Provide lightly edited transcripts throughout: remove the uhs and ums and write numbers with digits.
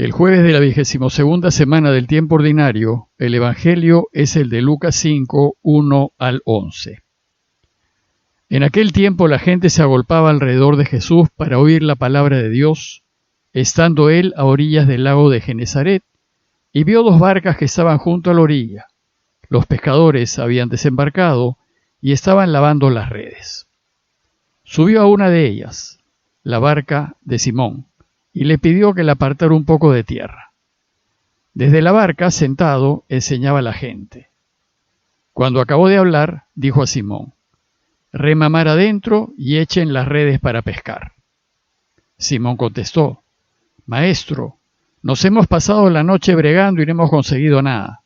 El jueves de la 22ª semana del tiempo ordinario, el Evangelio es el de Lucas 5, 1 al 11. En aquel tiempo la gente se agolpaba alrededor de Jesús para oír la palabra de Dios, estando él a orillas del lago de Genesaret, y vio dos barcas que estaban junto a la orilla. Los pescadores habían desembarcado y estaban lavando las redes. Subió a una de ellas, la barca de Simón, y le pidió que la apartara un poco de tierra. Desde la barca, sentado, enseñaba a la gente. Cuando acabó de hablar, dijo a Simón: «Rema mar adentro y echen las redes para pescar». Simón contestó: «Maestro, nos hemos pasado la noche bregando y no hemos conseguido nada.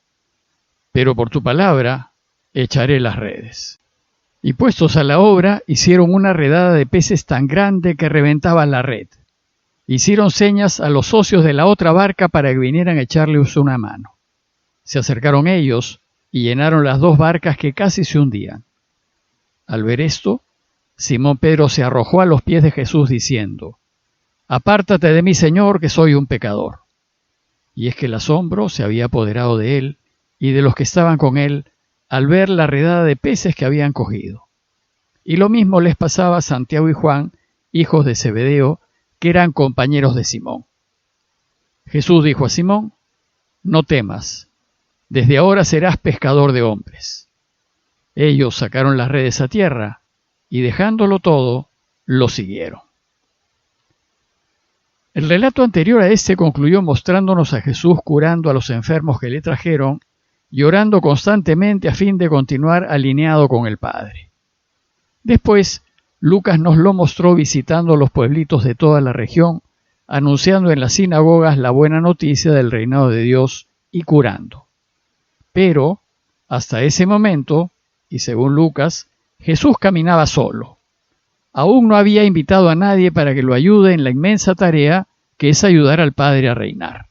Pero por tu palabra echaré las redes». Y puestos a la obra, hicieron una redada de peces tan grande que reventaba la red. Hicieron señas a los socios de la otra barca para que vinieran a echarles una mano. Se acercaron ellos y llenaron las dos barcas que casi se hundían. Al ver esto, Simón Pedro se arrojó a los pies de Jesús diciendo: «Apártate de mí, Señor, que soy un pecador». Y es que el asombro se había apoderado de él y de los que estaban con él al ver la redada de peces que habían cogido. Y lo mismo les pasaba a Santiago y Juan, hijos de Zebedeo, que eran compañeros de Simón. Jesús dijo a Simón: «No temas, desde ahora serás pescador de hombres». Ellos sacaron las redes a tierra y, dejándolo todo, lo siguieron. El relato anterior a este concluyó mostrándonos a Jesús curando a los enfermos que le trajeron y orando constantemente a fin de continuar alineado con el Padre. Después, Lucas nos lo mostró visitando los pueblitos de toda la región, anunciando en las sinagogas la buena noticia del reinado de Dios y curando. Pero, hasta ese momento, y según Lucas, Jesús caminaba solo. Aún no había invitado a nadie para que lo ayude en la inmensa tarea que es ayudar al Padre a reinar.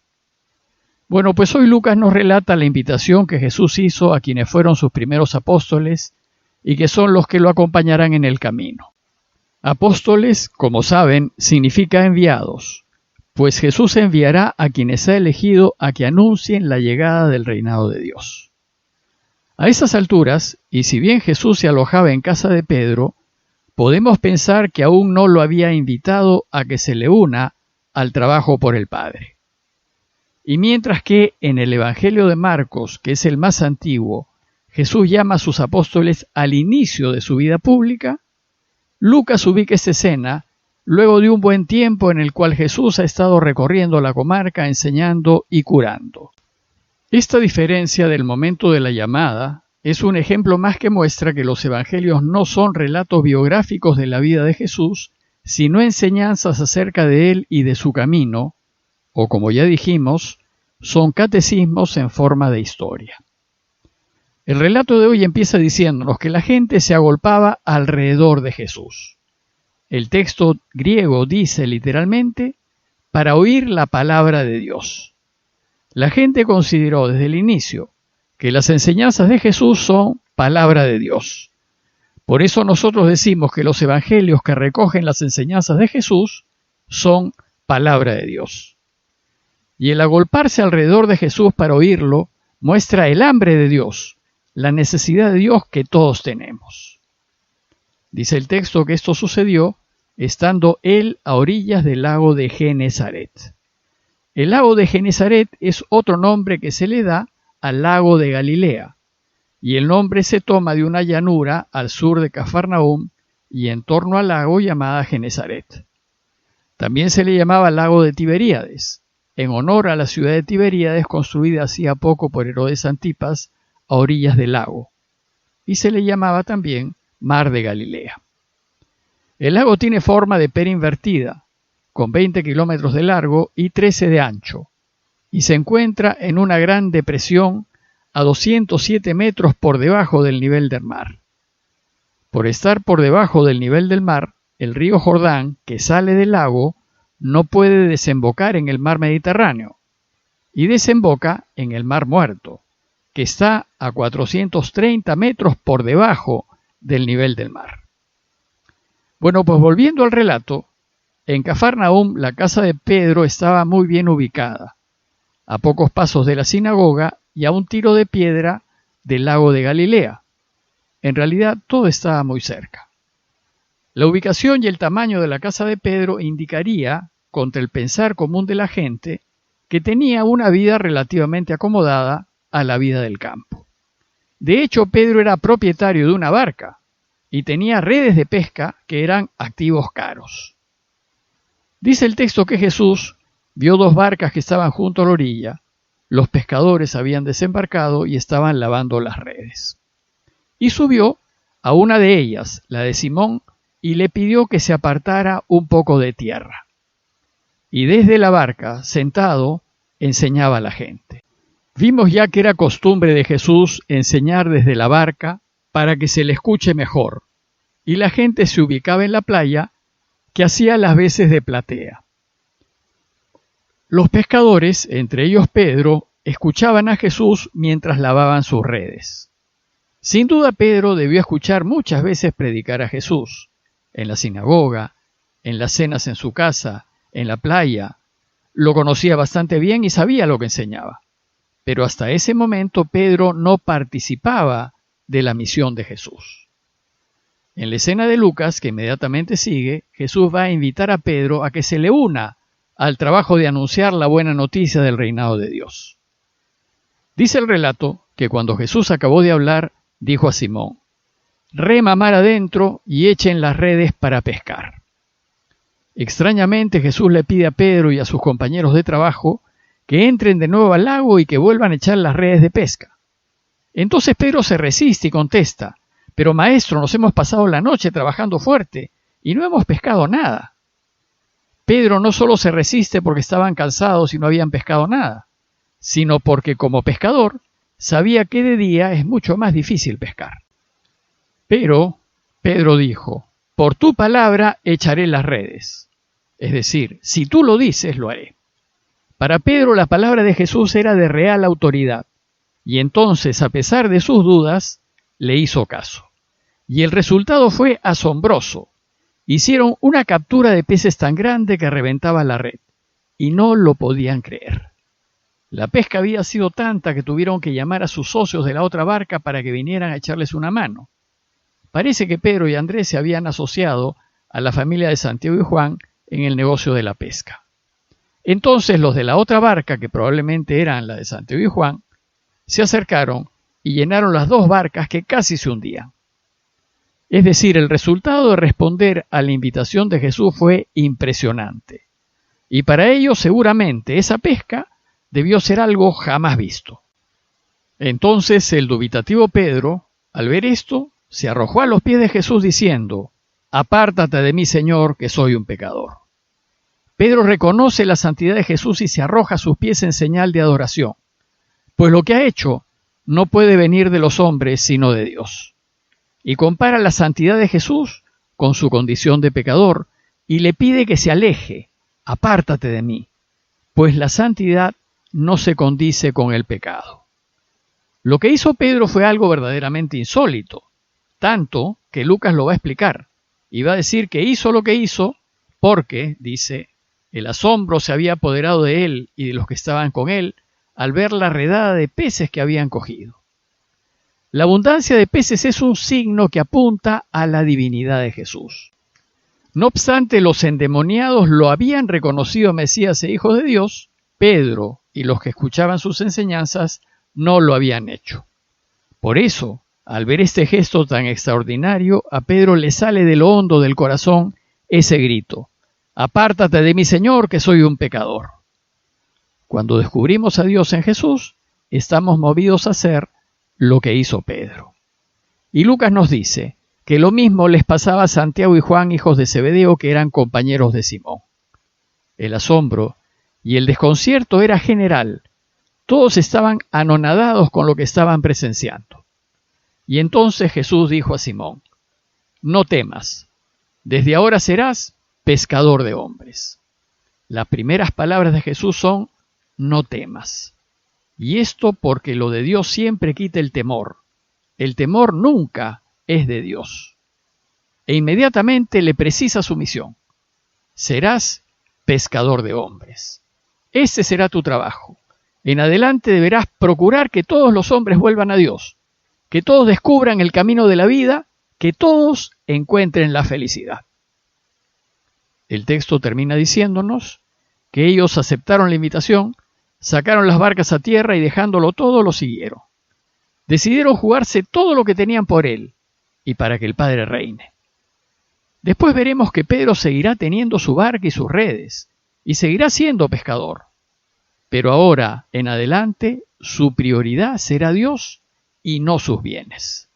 Bueno, pues hoy Lucas nos relata la invitación que Jesús hizo a quienes fueron sus primeros apóstoles y que son los que lo acompañarán en el camino. Apóstoles, como saben, significa enviados, pues Jesús enviará a quienes ha elegido a que anuncien la llegada del reinado de Dios. A esas alturas, y si bien Jesús se alojaba en casa de Pedro, podemos pensar que aún no lo había invitado a que se le una al trabajo por el Padre. Y mientras que en el Evangelio de Marcos, que es el más antiguo, Jesús llama a sus apóstoles al inicio de su vida pública, Lucas ubica esta escena luego de un buen tiempo en el cual Jesús ha estado recorriendo la comarca enseñando y curando. Esta diferencia del momento de la llamada es un ejemplo más que muestra que los evangelios no son relatos biográficos de la vida de Jesús, sino enseñanzas acerca de él y de su camino, o como ya dijimos, son catecismos en forma de historia. El relato de hoy empieza diciéndonos que la gente se agolpaba alrededor de Jesús. El texto griego dice literalmente: para oír la palabra de Dios. La gente consideró desde el inicio que las enseñanzas de Jesús son palabra de Dios. Por eso nosotros decimos que los evangelios que recogen las enseñanzas de Jesús son palabra de Dios. Y el agolparse alrededor de Jesús para oírlo muestra el hambre de Dios, la necesidad de Dios que todos tenemos. Dice el texto que esto sucedió estando él a orillas del lago de Genesaret. El lago de Genesaret es otro nombre que se le da al lago de Galilea, y el nombre se toma de una llanura al sur de Cafarnaúm y en torno al lago llamada Genesaret. También se le llamaba lago de Tiberíades, en honor a la ciudad de Tiberíades construida hacía poco por Herodes Antipas a orillas del lago, y se le llamaba también Mar de Galilea. El lago tiene forma de pera invertida, con 20 kilómetros de largo y 13 de ancho, y se encuentra en una gran depresión a 207 metros por debajo del nivel del mar. Por estar por debajo del nivel del mar, el río Jordán, que sale del lago, no puede desembocar en el mar Mediterráneo, y desemboca en el mar Muerto, que está a 430 metros por debajo del nivel del mar. Bueno, pues volviendo al relato, En Cafarnaúm, la casa de Pedro estaba muy bien ubicada, a pocos pasos de la sinagoga y a un tiro de piedra del lago de Galilea. En realidad, todo estaba muy cerca. La ubicación y el tamaño de la casa de Pedro indicaría, contra el pensar común de la gente, que tenía una vida relativamente acomodada a la vida del campo. De hecho, Pedro era propietario de una barca y tenía redes de pesca que eran activos caros. Dice el texto que Jesús vio dos barcas que estaban junto a la orilla. Los pescadores habían desembarcado y estaban lavando las redes. Y subió a una de ellas, la de Simón, y le pidió que se apartara un poco de tierra. Y desde la barca, sentado, enseñaba a la gente. Vimos ya que era costumbre de Jesús enseñar desde la barca para que se le escuche mejor, y la gente se ubicaba en la playa, que hacía las veces de platea. Los pescadores, entre ellos Pedro, escuchaban a Jesús mientras lavaban sus redes. Sin duda Pedro debió escuchar muchas veces predicar a Jesús, en la sinagoga, en las cenas en su casa, en la playa. Lo conocía bastante bien y sabía lo que enseñaba. Pero hasta ese momento Pedro no participaba de la misión de Jesús. En la escena de Lucas, que inmediatamente sigue, Jesús va a invitar a Pedro a que se le una al trabajo de anunciar la buena noticia del reinado de Dios. Dice el relato que cuando Jesús acabó de hablar, dijo a Simón: «Rema mar adentro y echen las redes para pescar». Extrañamente, Jesús le pide a Pedro y a sus compañeros de trabajo que entren de nuevo al lago y que vuelvan a echar las redes de pesca. Entonces Pedro se resiste y contesta: «Pero maestro, nos hemos pasado la noche trabajando fuerte y no hemos pescado nada». Pedro no solo se resiste porque estaban cansados y no habían pescado nada, sino porque como pescador sabía que de día es mucho más difícil pescar. Pero Pedro dijo: «Por tu palabra echaré las redes». Es decir, si tú lo dices, lo haré. Para Pedro la palabra de Jesús era de real autoridad, y entonces, a pesar de sus dudas, le hizo caso. Y el resultado fue asombroso. Hicieron una captura de peces tan grande que reventaba la red, y no lo podían creer. La pesca había sido tanta que tuvieron que llamar a sus socios de la otra barca para que vinieran a echarles una mano. Parece que Pedro y Andrés se habían asociado a la familia de Santiago y Juan en el negocio de la pesca. Entonces los de la otra barca, que probablemente eran la de Santiago y Juan, se acercaron y llenaron las dos barcas que casi se hundían. Es decir, el resultado de responder a la invitación de Jesús fue impresionante. Y para ellos seguramente esa pesca debió ser algo jamás visto. Entonces el dubitativo Pedro, al ver esto, se arrojó a los pies de Jesús diciendo: «Apártate de mí, Señor, que soy un pecador». Pedro reconoce la santidad de Jesús y se arroja a sus pies en señal de adoración, pues lo que ha hecho no puede venir de los hombres sino de Dios. Y compara la santidad de Jesús con su condición de pecador y le pide que se aleje: «Apártate de mí», pues la santidad no se condice con el pecado. Lo que hizo Pedro fue algo verdaderamente insólito, tanto que Lucas lo va a explicar, y va a decir que hizo lo que hizo porque, dice, el asombro se había apoderado de él y de los que estaban con él al ver la redada de peces que habían cogido. La abundancia de peces es un signo que apunta a la divinidad de Jesús. No obstante, los endemoniados lo habían reconocido Mesías e Hijo de Dios. Pedro y los que escuchaban sus enseñanzas no lo habían hecho. Por eso, al ver este gesto tan extraordinario, a Pedro le sale de lo hondo del corazón ese grito: «Apártate de mí, Señor, que soy un pecador». Cuando descubrimos a Dios en Jesús, estamos movidos a hacer lo que hizo Pedro. Y Lucas nos dice que lo mismo les pasaba a Santiago y Juan, hijos de Zebedeo, que eran compañeros de Simón. El asombro y el desconcierto era general. Todos estaban anonadados con lo que estaban presenciando. Y entonces Jesús dijo a Simón: «No temas, desde ahora serás pescador de hombres». Las primeras palabras de Jesús son: «No temas». Y esto porque lo de Dios siempre quita el temor. El temor nunca es de Dios. E inmediatamente le precisa su misión. serás pescador de hombres. Ese será tu trabajo. En adelante deberás procurar que todos los hombres vuelvan a Dios, que todos descubran el camino de la vida, que todos encuentren la felicidad. El texto termina diciéndonos que ellos aceptaron la invitación, sacaron las barcas a tierra y dejándolo todo lo siguieron. Decidieron jugarse todo lo que tenían por él y para que el Padre reine. Después veremos que Pedro seguirá teniendo su barca y sus redes y seguirá siendo pescador. Pero ahora en adelante su prioridad será Dios y no sus bienes.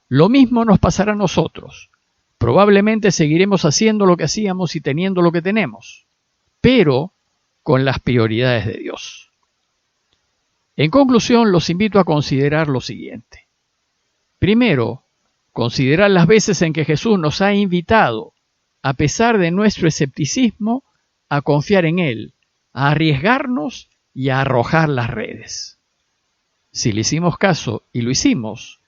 Lo mismo nos pasará a nosotros. Probablemente seguiremos haciendo lo que hacíamos y teniendo lo que tenemos, pero con las prioridades de Dios. En conclusión, los invito a considerar lo siguiente. Primero, considerar las veces en que Jesús nos ha invitado, a pesar de nuestro escepticismo, a confiar en Él, a arriesgarnos y a arrojar las redes. Si le hicimos caso y lo hicimos,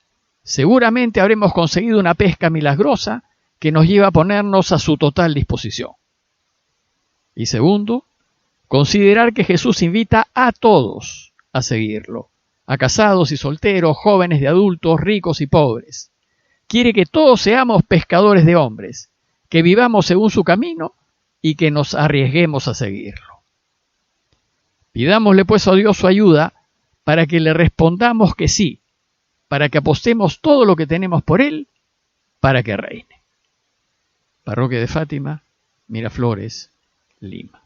seguramente habremos conseguido una pesca milagrosa que nos lleva a ponernos a su total disposición. Y segundo, considerar que Jesús invita a todos a seguirlo, a casados y solteros, jóvenes y adultos, ricos y pobres. Quiere que todos seamos pescadores de hombres, que vivamos según su camino y que nos arriesguemos a seguirlo. Pidámosle pues a Dios su ayuda para que le respondamos que sí, para que apostemos todo lo que tenemos por Él, para que reine. Parroquia de Fátima, Miraflores, Lima.